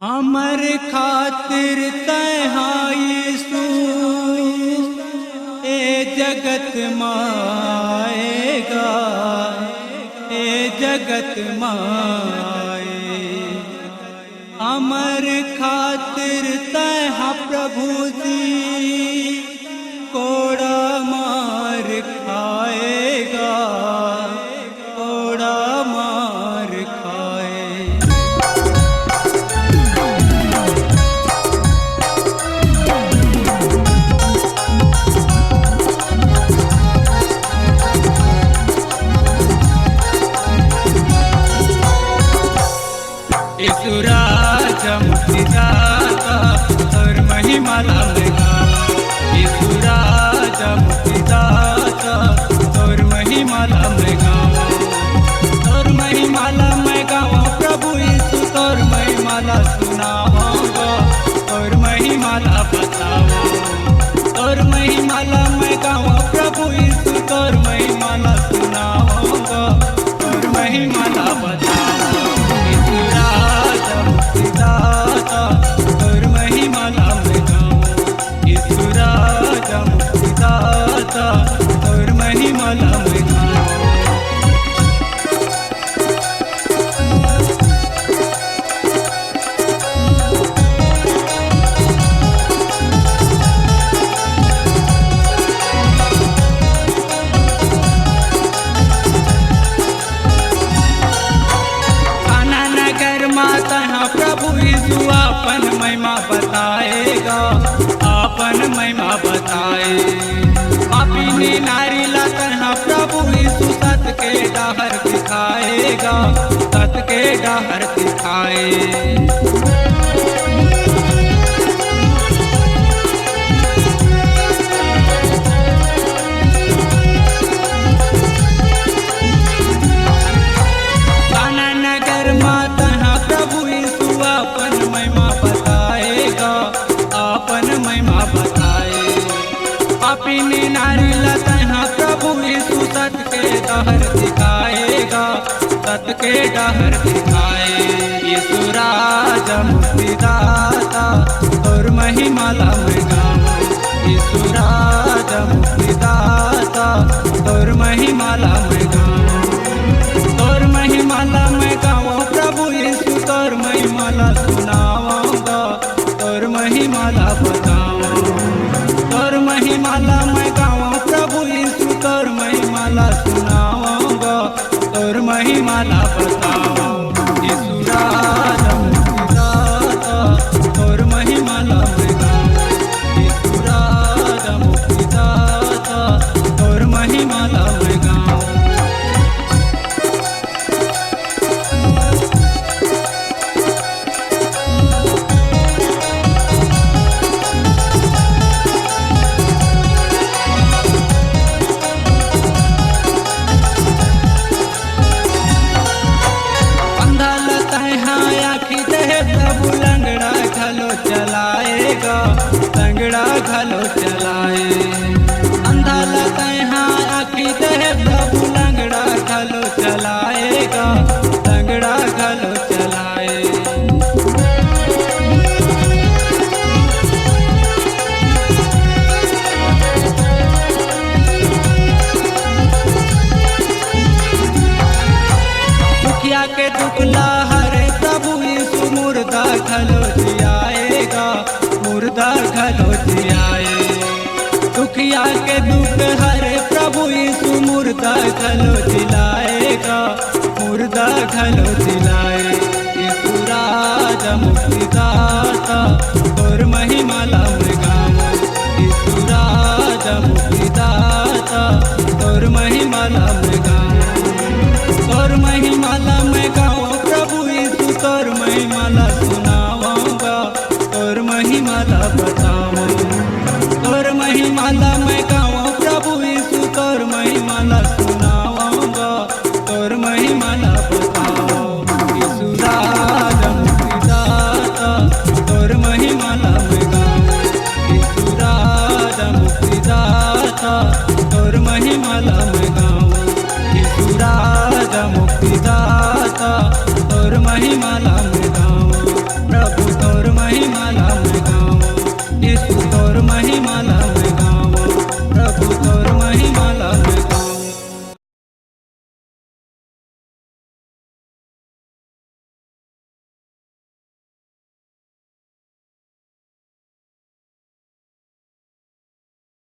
हमर खातिर तहाईसु ए जगत माएगा, ए जगत माए। हमर खातिर तहा प्रभु जी कोड़ा मार खाएगा, कोड़ा मार खाए। ईश्वराजा मुक्तिदाता और महिमा लाएगा, ईश्वराजा मुक्तिदाता और महिमा लाएगा, और महिमा लाएगा प्रभु यीशु और महिमा ला सुनाऊंगा, और महिमा ला बताऊं, और महिमा लाएगा प्रभु यीशु और महिमा ला सुनाऊंगा, और महिमा ला बताऊं। मुक्तिदाता और महिमा लाएगा, ईश्वराजा मुक्तिदाता और महिमा लाएगा। प्रभु यीशु आपन महिमा बताएगा, आपन महिमा बताए। अपनी नारी लतहा प्रभु यीशु सत के डहर दिखाएगा, सत के डहर दिखाए। अपनी नारी लतहा प्रभु यीशु सत के डहर दिखाएगा, सत के डहर दिखाए। ईश्वराजा मुक्तिदाता और महिमा लाएगा, ईश्वराजा मुक्तिदाता और महिमा लाएगा, और महिमा लाएगा प्रभु यीशु और महिमा ला सुनाऊंगा, और महिमा ला बताऊं, और महिमा लाएगा प्रभु यीशु और महिमा ला सुनाऊंगा, और महिमा ला बताऊं। ईश्वराजा मुक्तिदाता और महिमा लाएगा, ईश्वराजा मुक्तिदाता और महिमा लाएगा। प्रभु लंगड़ा घलो चलाएगा, लंगड़ा घलो चलाए। अंधा लतहा आखी दे प्रभु लंगड़ा घलो चलाएगा, लंगड़ा घलो चलाए। दुखिया के दुखला हरे प्रभु यीशु मुर्दा घलो जियाएगा, मुर्दा घलो जियाए। दुखिया के दुख हरे प्रभु यीशु मुर्दा घलो जिलाएगा, मुर्दा घलो जिलाए। ईश्वराजा मुक्तिदाता और महिमा लाएगा, ईश्वराजा मुक्तिदाता और महिमा लाएगा, और महिमा लाएगा प्रभु यीशु और महिमा ला